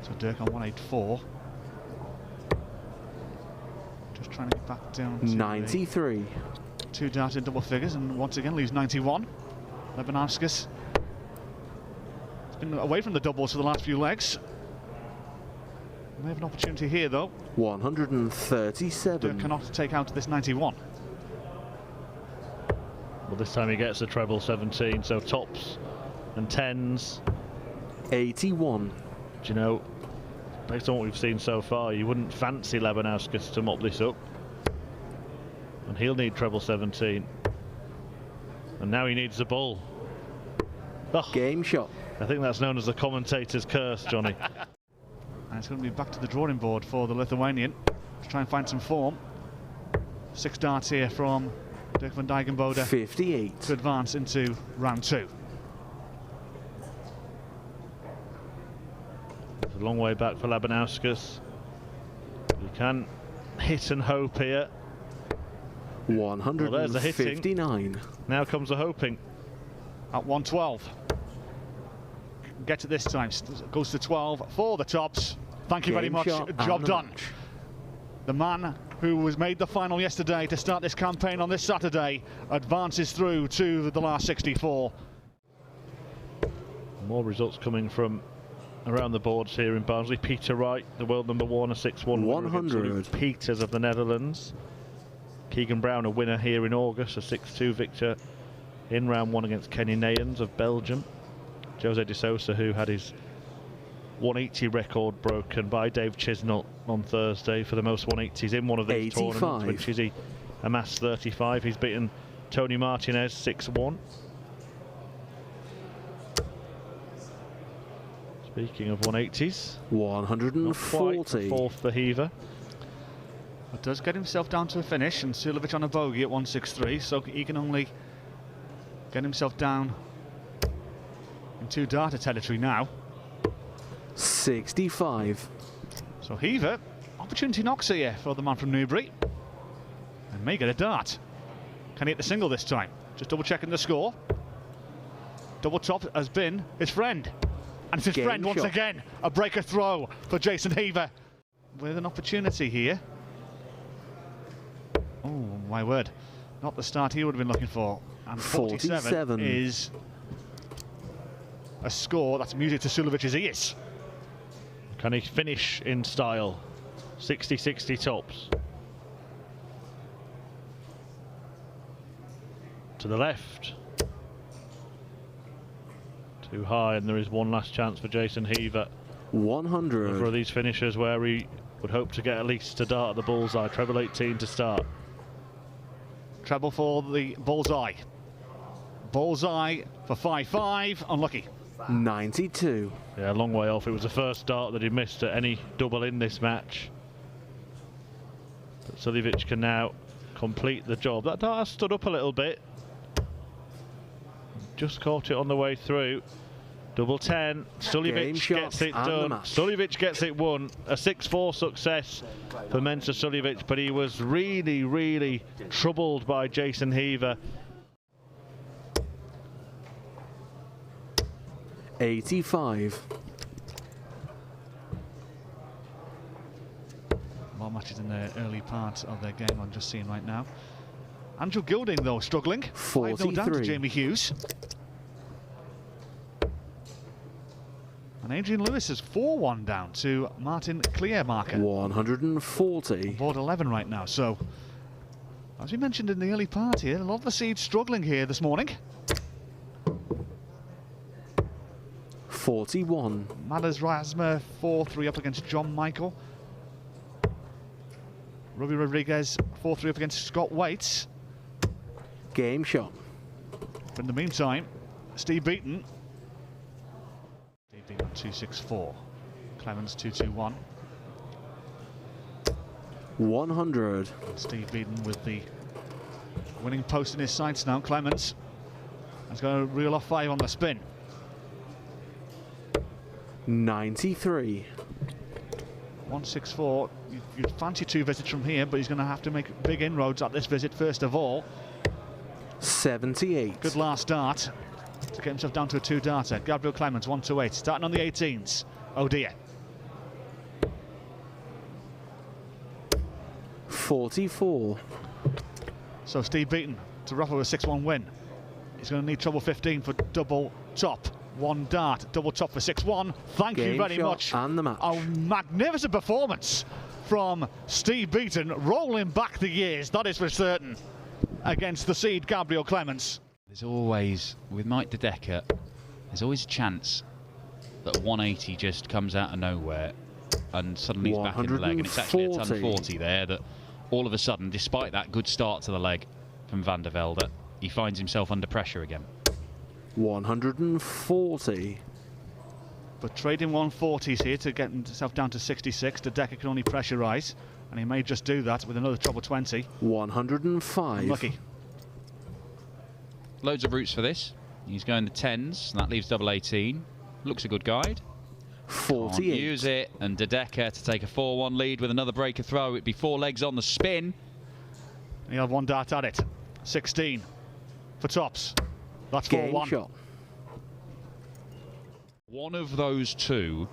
So Dirk on 184. Just trying to get back down to 93. Two darts in double figures, and once again leaves 91. Lebanauskas has been away from the doubles for the last few legs. May have an opportunity here though. 137. Dirk cannot take out this 91. Well, this time he gets a treble 17, so tops and tens. 81. Do you know, based on what we've seen so far, you wouldn't fancy Lebanauskas to mop this up. And he'll need treble 17. And now he needs the bull. Oh, Game shot. I think that's known as the commentator's curse, Johnny. And it's going to be back to the drawing board for the Lithuanian to try and find some form. 6 darts here from Dirk van Dijkenbode 58. to advance into round 2. It's a long way back for Lebanauskas. He can hit and hope here. 159. Well, there's the hitting. Now comes the hoping. At 112. Gets it this time. Goes to 12 for the tops. Thank you very much. Job done. The man who was made the final yesterday to start this campaign on this Saturday advances through to the last 64. More results coming from around the boards here in Barnsley. Peter Wright, the world number 1, a 6-1 100. Peters of the Netherlands. Keegan Brown, a winner here in August, a 6-2 victor in round 1 against Kenny Nayans of Belgium. Jose de Sousa, who had his 180 record broken by Dave Chisnall on Thursday for the most 180s in one of these 85. tournaments, which is he amassed 35. He's beaten Tony Martinez 6-1. Speaking of 180s, 140. Fourth for Heaver. But does get himself down to a finish, and Sulovic on a bogey at 163, so he can only get himself down in 2 darter territory now. 65. So Heaver, opportunity knocks here for the man from Newbury, and may get a dart. Can he hit the single this time? Just double checking the score. Double top has been his friend, and it's his friend once again. A breaker throw for Jason Heaver with an opportunity here. Oh my word, not the start he would have been looking for. And 47 is a score that's music to Sulovic's ears. Can he finish in style? 60-60 tops. To the left. Too high, and there is one last chance for Jason Heaver. 100. For these finishers where he would hope to get at least a dart at the bullseye. Treble 18 to start. Treble for the bullseye. Bullseye for 5-5. Unlucky. 92. Yeah, a long way off. It was the first dart that he missed at any double in this match. But Sulovic can now complete the job. That dart has stood up a little bit. Just caught it on the way through. Double 10. Sulovic gets it done. Sulovic gets it won. A 6-4 success for Mensa Sulovic, but he was really, really troubled by Jason Heaver. 85. More matches in the early part of their game I'm just seeing right now. Andrew Gilding though struggling. 5-0 down to Jamie Hughes. And Adrian Lewis is 4-1 down to Martin Kleermaker. 140. Board 11 right now. So, as we mentioned in the early part here, a lot of the seeds struggling here this morning. 41. Matters Rasmer 4-3 up against John Michael. Ruby Rodriguez 4-3 up against Scott Waits. Game shot. But in the meantime, Steve Beaton. Steve Beaton 2-6-4. Clemens 2-2-1. 100. Steve Beaton with the winning post in his sights now. Clemens has got to reel off 5 on the spin. 93. 1-6-4. You'd fancy 2 visits from here, but he's going to have to make big inroads at this visit first of all. 78. Good last dart to get himself down to a 2 darter. Gabriel Clemens 1-8, starting on the 18s. Oh dear. 44. So Steve Beaton to ruffle a 6-1 win. He's going to need treble 15 for double top. One dart, double top for 6-1. Thank you very much. And the match. A magnificent performance from Steve Beaton, rolling back the years, that is for certain, against the seed Gabriel Clemens. There's always, with Mike De Decker, there's always a chance that 180 just comes out of nowhere and suddenly he's back in the leg, and it's actually a ton 40 there that all of a sudden, despite that good start to the leg from Van der Velde, he finds himself under pressure again. 140. But trading 140s here to get himself down to 66. De Decker can only pressurise, and he may just do that with another treble 20. 105. Lucky. Loads of routes for this. He's going the 10s, and that leaves double 18. Looks a good guide. 48. Can't use it, and De Decker to take a 4-1 lead with another breaker throw. It'd be 4 legs on the spin. He'll have one dart at it. 16 for tops. That's Game 4-1. shot. One of those two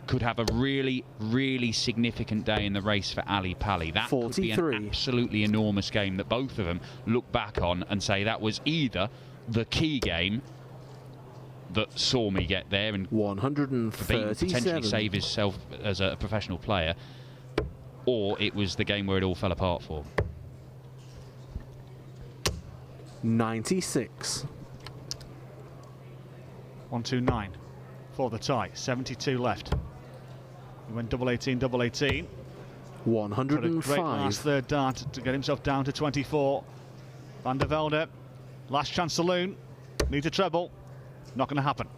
could have a really, really significant day in the race for Ali Pali. That 43. could be an absolutely enormous game that both of them look back on and say that was either the key game that saw me get there and potentially save himself as a professional player, or it was the game where it all fell apart for him. 96. 129 for the tie. 72 left. He went double 18, double 18. Put a great 105. last third dart to get himself down to 24. Van der Velde, last chance saloon. Needs a treble. Not going to happen.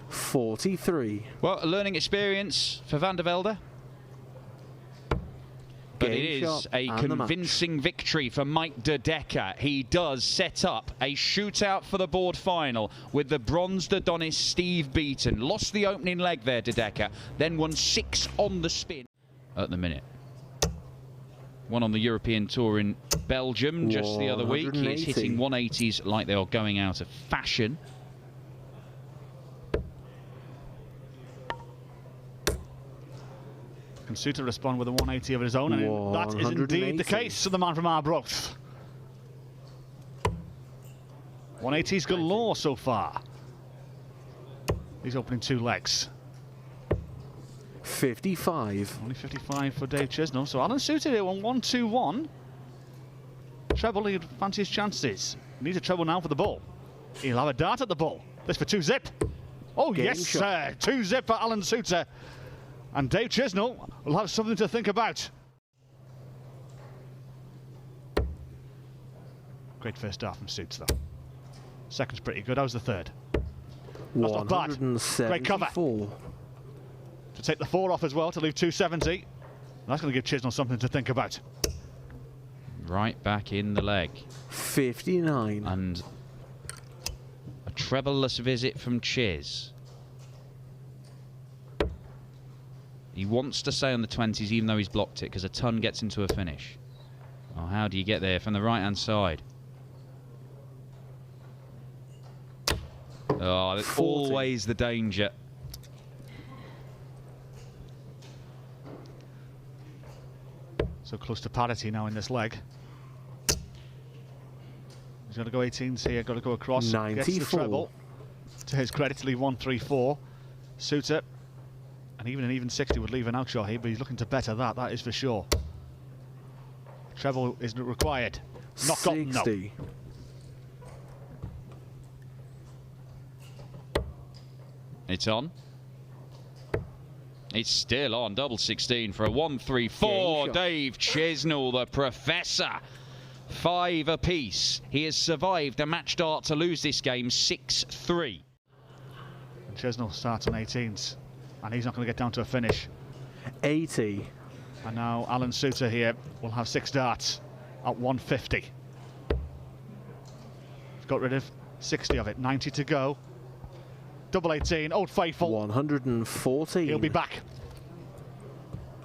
43. Well, a learning experience for Van der Velde. But it is a convincing victory for Mike De Decker. He does set up a shootout for the board final with the bronzed Adonis Steve Beaton. Lost the opening leg there, De Decker, then won 6 on the spin at the minute. One on the European Tour in Belgium just the other week. He is hitting 180s like they are going out of fashion. Can Soutar respond with a 180 of his own? And that is indeed the case for the man from Arbroath. 180s galore so far. He's opening 2 legs. 55. Only 55 for Dave Chisnall. So Alan Soutar here on 1-2-1. Treble, he'd fancy his chances. Needs a treble now for the ball. He'll have a dart at the ball. This for 2-zip. Oh, Game yes, shot. 2-zip for Alan Soutar. And Dave Chisnall will have something to think about. Great first start from Soutar, though. Second's pretty good. That was the third. That's not bad. Great cover. To take the 4 off as well, to leave 270. That's going to give Chisnall something to think about. Right back in the leg. 59. And a treble-less visit from Chiz. He wants to stay on the 20s even though he's blocked it, because a ton gets into a finish. Oh, how do you get there from the right-hand side? Oh, there's 40. always the danger. So close to parity now in this leg. He's got to go 18s here, got to go across. 94. Gets the treble. To his credit, to leave 1-3-4. Soutar. And even an even 60 would leave an outshot here, but he's looking to better that, that is for sure. Treble isn't required. Not got, no. 60. It's on. It's still on. Double 16 for a 1-3-4. Dave Chisnall, the professor. 5 apiece. He has survived a match dart to lose this game 6-3. And Chisnall starts on 18s. And he's not going to get down to a finish. 80. And now Alan Soutar here will have 6 darts at 150. He's got rid of 60 of it. 90 to go. Double 18. Old Faithful. 114. He'll be back.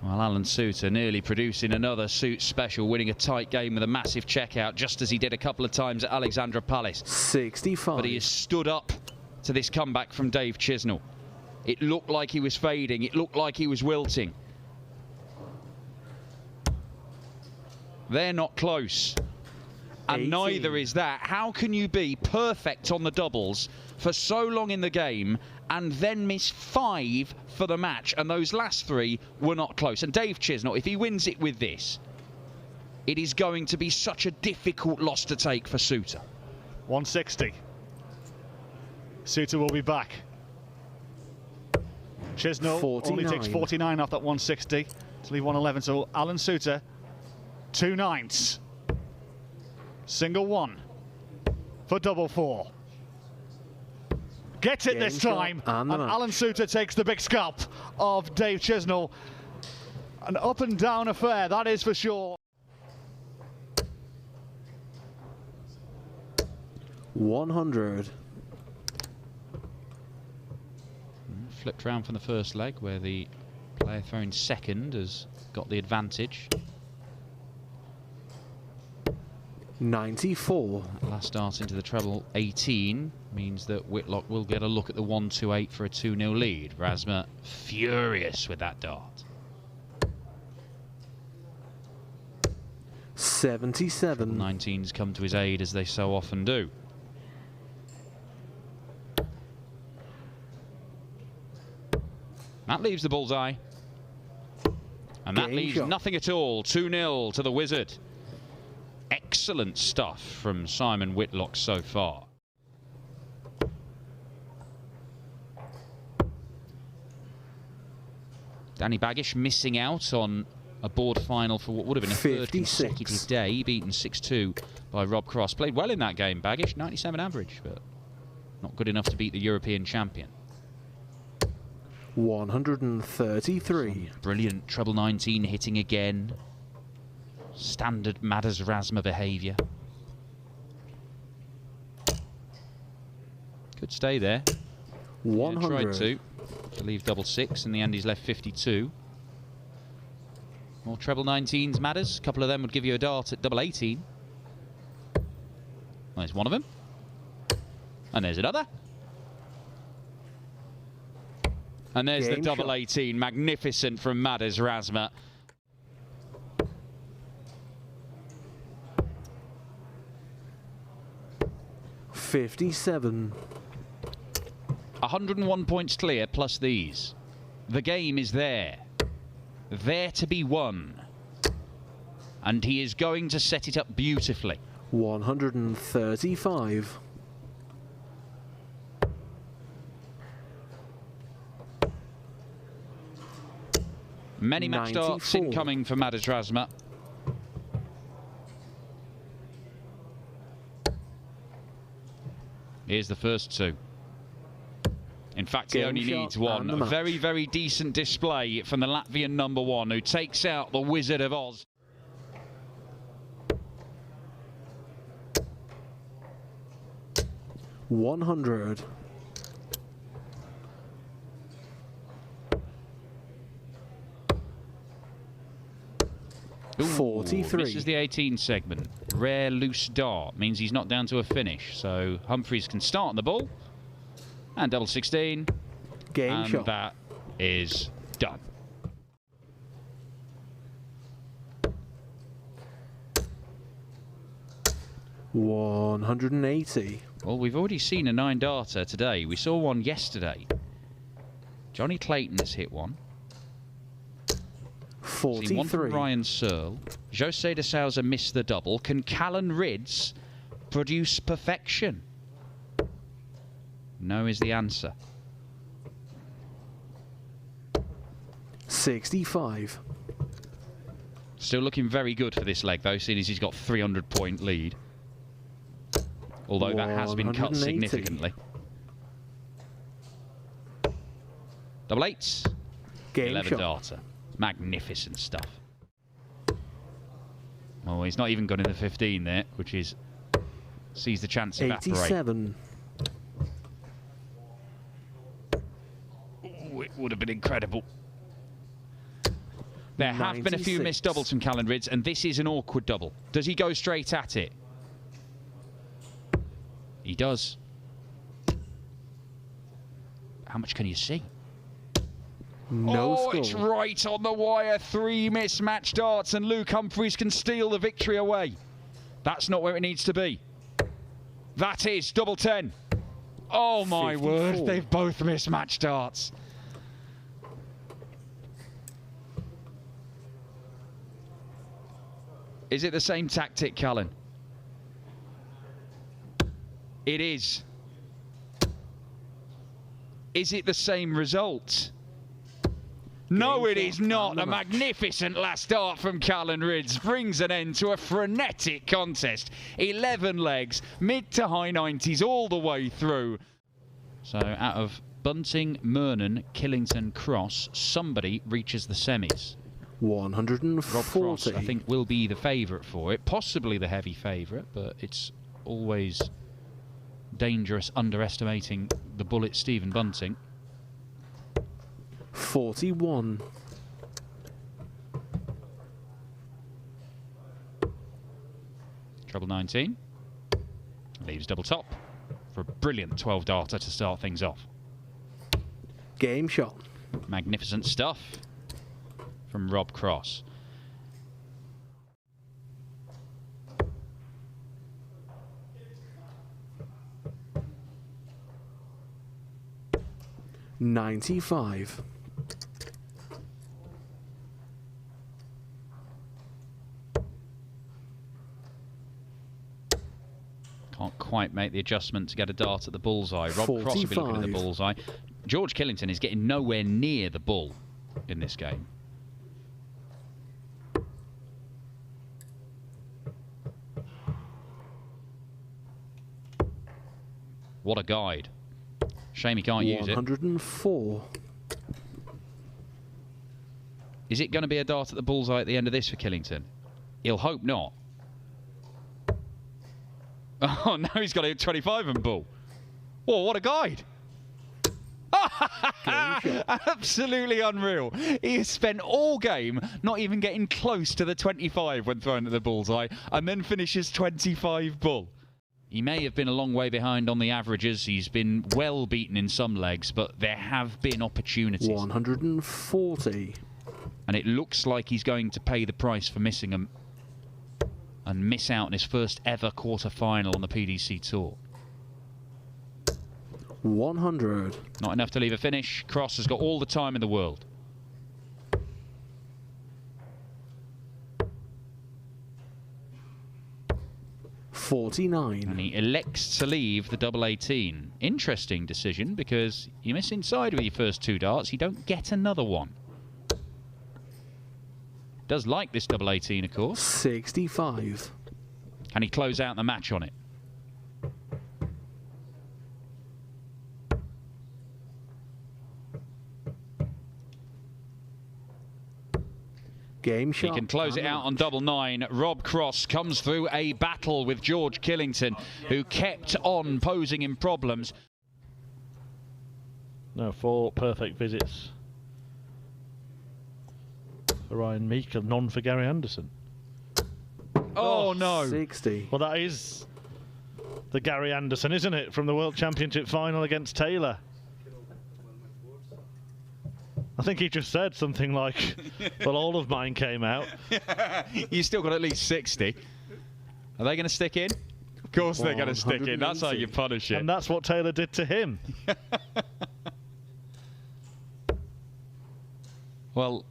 Well, Alan Soutar nearly producing another Suit special, winning a tight game with a massive checkout, just as he did a couple of times at Alexandra Palace. 65. But he has stood up to this comeback from Dave Chisnall. It looked like he was fading. It looked like he was wilting. They're not close. And 18. neither is that. How can you be perfect on the doubles for so long in the game and then miss 5 for the match? And those last 3 were not close. And Dave Chisnall, if he wins it with this, it is going to be such a difficult loss to take for Soutar. 160. Soutar will be back. Chisnall 49. only takes 49 off that 160 to leave 111. So Alan Soutar, 2 9s. Single 1 for double 4. Gets it Game this shot time, and and match. Alan Soutar takes the big scalp of Dave Chisnall. An up and down affair, that is for sure. 100. Flipped round from the first leg where the player throwing second has got the advantage. 94. Last dart into the treble 18 means that Whitlock will get a look at the 1-2-8 for a 2-0 lead. Razma furious with that dart. 77. 19s come to his aid as they so often do. That leaves the bullseye. And that Game leaves shot. nothing at all. 2-0 to the Wizard. Excellent stuff from Simon Whitlock so far. Danny Baggish missing out on a board final for what would have been a third 56. consecutive day, beaten 6-2 by Rob Cross. Played well in that game, Baggish, 97 average, but not good enough to beat the European champion. 133. Brilliant treble 19 hitting again. Standard Madders Razma behaviour. Could stay there. 100. Tried to leave double 6. In the end, he's left 52. More treble 19s, Madders. A couple of them would give you a dart at double 18. There's one of them. And there's another. And there's the Game double shot. 18. Magnificent from Madders Razma. $57. 101 points clear plus these. The game is there. There to be won. And he is going to set it up beautifully. 135. Many match darts 94. incoming for Madders Razma. Here's the first 2. In fact, he Game only shot needs one. and the A match. very, very decent display from the Latvian number 1, who takes out the Wizard of Oz. $100. Ooh, 43. This is the 18 segment. Rare loose dart means he's not down to a finish. So Humphreys can start on the ball. And double 16. Game And shot. that is done. $180. Well, we've already seen a 9-darter today. We saw one yesterday. Johnny Clayton has hit one. Seen one from 43. Ryan Searle. Jose de Souza missed the double. Can Callan Rids produce perfection? No is the answer. 65. Still looking very good for this leg, though, seeing as he's got 300-point lead. Although that has been cut 180. significantly. Double 8s. Game 11 shot. darter. Magnificent stuff. Well, he's not even got in the 15 there, which is sees the chance evaporate. 87. Ooh, it would have been incredible. There have been a few 96. missed doubles from Callan Rids, and this is an awkward double. Does he go straight at it? He does. How much can you see? No Oh, score. it's right on the wire. 3 mismatched darts, and Luke Humphreys can steal the victory away. That's not where it needs to be. That is double 10. Oh, my 54. word. They've both mismatched darts. Is it the same tactic, Callan? It is. Is it the same result? No, it is not. A magnificent last dart from Callan Ridds brings an end to a frenetic contest. 11 legs, mid to high 90s all the way through. So out of Bunting, Mernon, Killington, Cross, somebody reaches the semis. 140. Rob Cross, I think, will be the favourite for it. Possibly the heavy favourite, but it's always dangerous underestimating the bullet Stephen Bunting. 41. Treble 19. Leaves double top for a brilliant 12 darter to start things off. Game shot. Magnificent stuff from Rob Cross. $95. Can't quite make the adjustment to get a dart at the bullseye. Rob Cross will be looking at the 45. bullseye. George Killington is getting nowhere near the bull in this game. What a guide. Shame he can't use it. 104. Is it going to be a dart at the bullseye at the end of this for Killington? He'll hope not. Oh, no, he's got a 25 and bull. Oh, what a guide. Absolutely unreal. He has spent all game not even getting close to the 25 when thrown at the bullseye, and then finishes 25 bull. He may have been a long way behind on the averages. He's been well beaten in some legs, but there have been opportunities. 140. And it looks like he's going to pay the price for missing them and miss out on his first ever quarter-final on the PDC Tour. 100. Not enough to leave a finish. Cross has got all the time in the world. And he elects to leave the double 18. Interesting decision, because you miss inside with your first 2 darts, you don't get another one. Does like this double 18, of course. 65. Can he close out the match on it? Game shot. He can close it out on double 9. Rob Cross comes through a battle with George Killington, who kept on posing him problems. No, 4 perfect visits for Ryan Meikle, none for Gary Anderson. Oh, no. 60. Well, that is the Gary Anderson, isn't it, from the World Championship final against Taylor. I think he just said something like, well, all of mine came out. You still got at least 60. Are they going to stick in? Of course they're going to stick in. That's how you punish it. And that's what Taylor did to him. Well,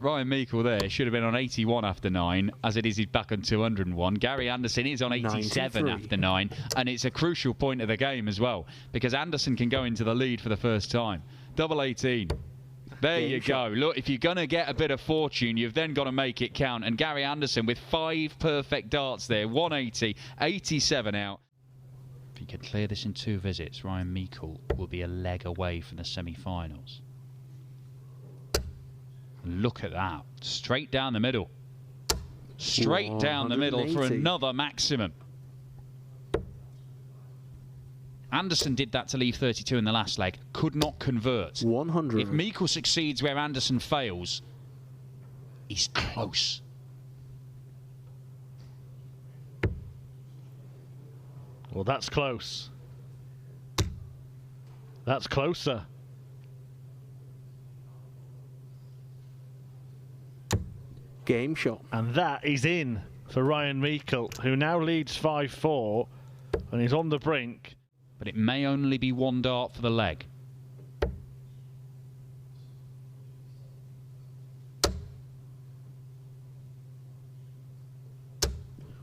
Ryan Meikle there should have been on 81 after 9, as it is he's back on 201. Gary Anderson is on 87 93. after 9, and it's a crucial point of the game as well, because Anderson can go into the lead for the first time. Double 18. There you go. Look, if you're going to get a bit of fortune, you've then got to make it count. And Gary Anderson with 5 perfect darts there, 180, 87 out. If he could clear this in 2 visits, Ryan Meikle will be a leg away from the semi-finals. Look at that. Straight down the middle. Straight down the middle for 180. another maximum. Anderson did that to leave 32 in the last leg. Could not convert. 100. If Meikle succeeds where Anderson fails, he's close. Well, that's close. That's closer. Game shot. And that is in for Ryan Meikle, who now leads 5-4 and he's on the brink. But it may only be one dart for the leg.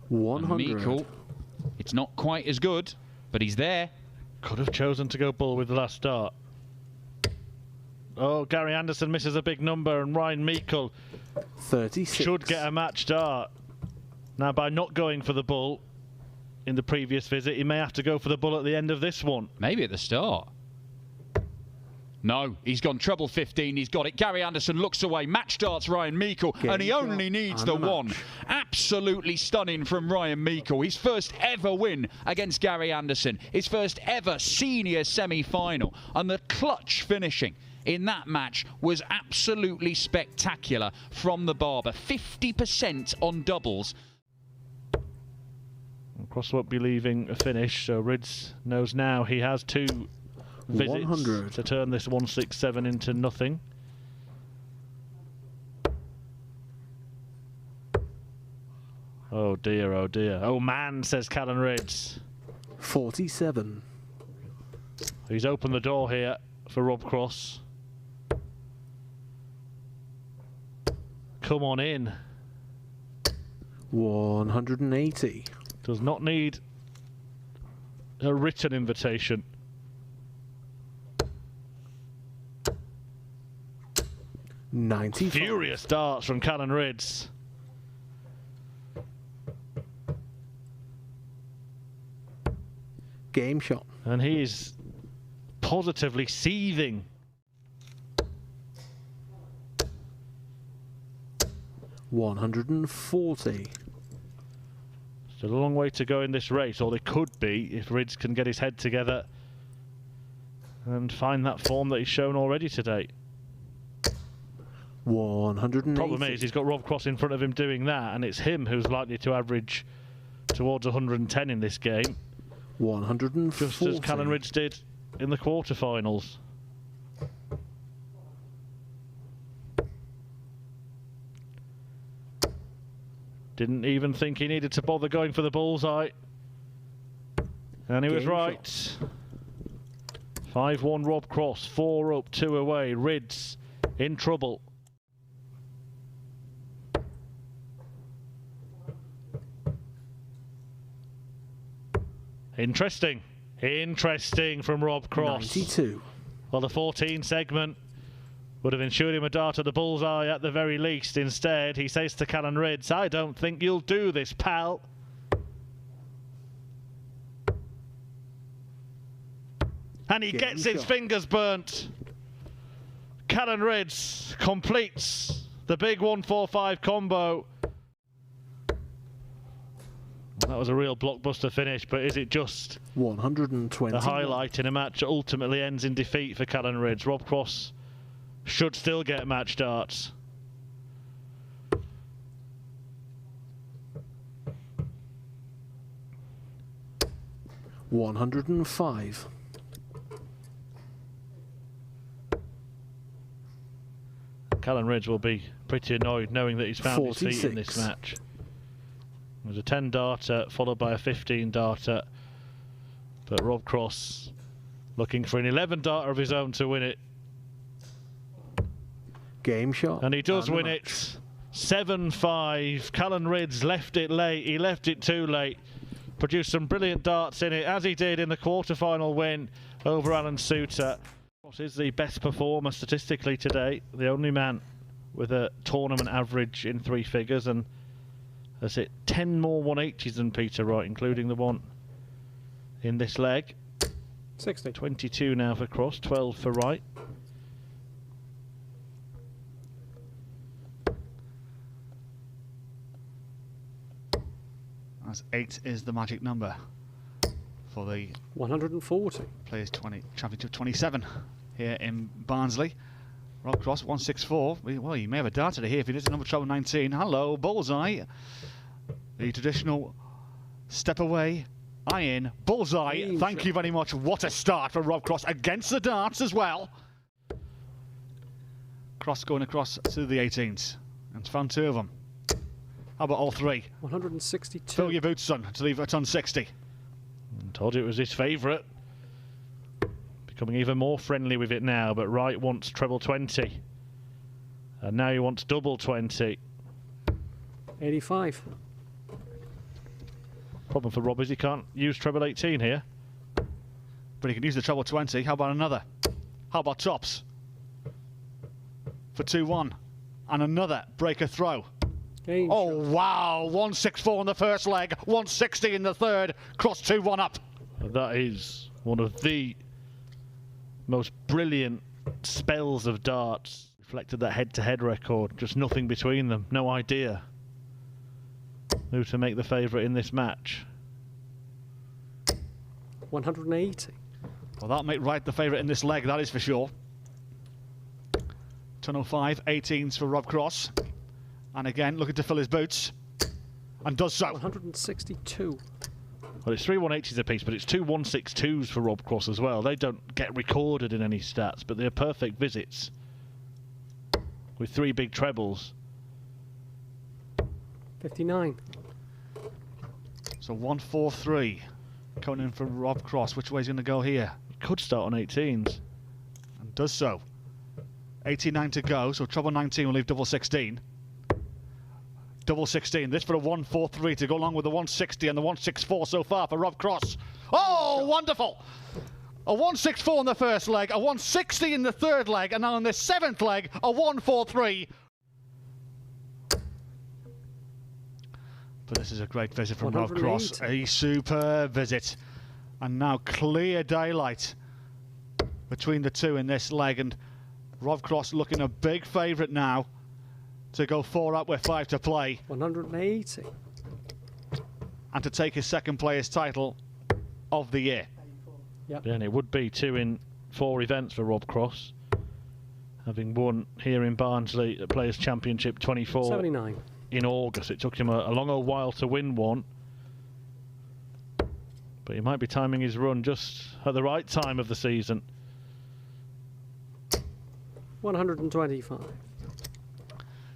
And 100. Meikle, it's not quite as good, but he's there. Could have chosen to go bull with the last dart. Oh, Gary Anderson misses a big number, and Ryan Meikle 36. should get a match dart. Now, by not going for the bull in the previous visit, he may have to go for the bull at the end of this one. Maybe at the start. No, he's gone treble 15, he's got it. Gary Anderson looks away, match darts Ryan Meikle, and he only needs the one. Absolutely stunning from Ryan Meikle. His first ever win against Gary Anderson, his first ever senior semi-final, and the clutch finishing in that match was absolutely spectacular from the Barber. 50% on doubles. Cross won't be leaving a finish, so Rids knows now he has 2 visits 100. to turn this 167 into nothing. Oh dear, oh dear. Oh man, says Callan Rids. 47. He's opened the door here for Rob Cross. Come on in. 180. Does not need a written invitation. Furious darts from Callan Rids. Game shot. And he is positively seething. $140. Still a long way to go in this race, or there could be if Rids can get his head together and find that form that he's shown already today. 180. Problem is he's got Rob Cross in front of him doing that, and it's him who's likely to average towards 110 in this game. 140. Just as Callan Rids did in the quarterfinals. Didn't even think he needed to bother going for the bullseye. And he was right. 5-1 Rob Cross, 4 up, 2 away. Rids in trouble. Interesting. Interesting from Rob Cross. 92. Well, the 14 segment would have ensured him a dart at the bullseye at the very least. Instead, he says to Callan Rids, I don't think you'll do this, pal. And he gets his fingers burnt. Callan Rids completes the big 1-4-5 combo. That was a real blockbuster finish, but is it just 120? a highlight in a match that ultimately ends in defeat for Callan Rids? Rob Cross should still get match darts. $105. Callan Rids will be pretty annoyed knowing that he's found 46. his feet in this match. There's a 10 darter followed by a 15 darter, but Rob Cross looking for an 11 darter of his own to win it. Game shot. And he does win it. 7-5. Callan Rids left it late. He left it too late. Produced some brilliant darts in it, as he did in the quarter-final win over Alan Soutar. Cross is the best performer statistically today. The only man with a tournament average in 3 figures, and that's it. 10 more 180s than Peter Wright, including the one in this leg. 60. 22 now for Cross, 12 for Wright. As 8 is the magic number for the 140. Players 20 Championship 27 here in Barnsley. Rob Cross 164. Well, he may have a darter here if he hits a number treble 19. Hello, bullseye. The traditional step away, iron, bullseye. Thank you very much. What a start for Rob Cross against the darts as well. Cross going across to the 18s. And found 2 of them. How about all three? 162. Fill your boots, son, to leave it on 60. Told you it was his favourite. Becoming even more friendly with it now, but Wright wants treble 20. And now he wants double 20. 85. Problem for Rob is he can't use treble 18 here. But he can use the treble 20. How about another? How about tops? For 2-1. And another breaker throw. Game Oh, shot. wow. 164 in the first leg, 160 in the third. Cross 2-1 up. That is one of the most brilliant spells of darts. Reflected that head-to-head record. Just nothing between them. No idea who to make the favourite in this match. 180. Well, that'll make Wright the favourite in this leg, that is for sure. 10.05, 18s for Rob Cross. And again, looking to fill his boots. And does so. 162. Well, it's 3 180s apiece, but it's 2 162s for Rob Cross as well. They don't get recorded in any stats, but they're perfect visits. With 3 big trebles. 59. So 143 coming in for Rob Cross. Which way is he going to go here? He could start on 18s. And does so. 89 to go, so treble 19 will leave double 16. Double 16, this for a 143 to go along with the 160 and the 164 so far for Rob Cross. Oh, wonderful! A 164 in the first leg, a 160 in the third leg, and now in the seventh leg, a 143. But this is a great visit from Rob Cross. A superb visit. And now clear daylight between the two in this leg, and Rob Cross looking a big favourite now to go 4 up with 5 to play. 180. And to take his second player's title of the year. Yep. Yeah, and it would be 2 in 4 events for Rob Cross, having won here in Barnsley at Players' Championship 24 79. in August. It took him a long old while to win one, but he might be timing his run just at the right time of the season. 125.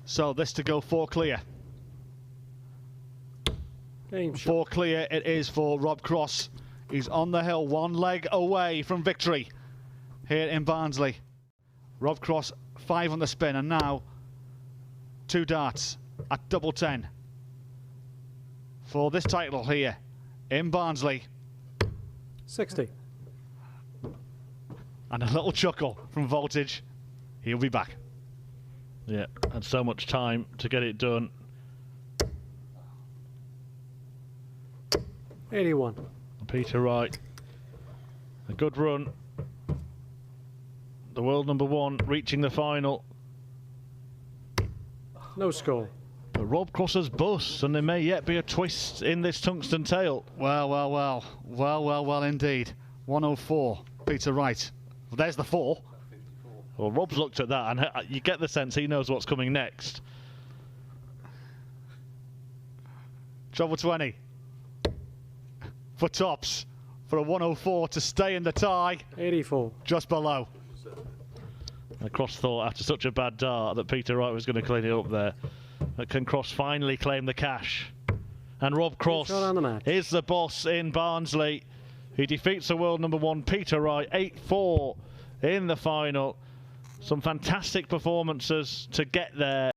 So this to go 4 clear. Game shot. 4 clear it is for Rob Cross. He's on the hill, 1 leg away from victory here in Barnsley. Rob Cross 5 on the spin, and now 2 darts at double 10 for this title here in Barnsley. 60. And a little chuckle from Voltage. He'll be back. Yeah, had so much time to get it done. 81. Peter Wright, a good run. The world #1 reaching the final. No score. But Rob Cross's bus, and there may yet be a twist in this tungsten tail. Well, well, well. Well, well, well indeed. 104, Peter Wright. Well, there's the 4. Well, Rob's looked at that, and you get the sense he knows what's coming next. Treble 20 for tops for a 104 to stay in the tie. 84. Just below. And Cross thought after such a bad dart that Peter Wright was going to clean it up there. But can Cross finally claim the cash? And Rob Cross is the boss in Barnsley. He defeats the world #1 Peter Wright 8-4 in the final. Some fantastic performances to get there.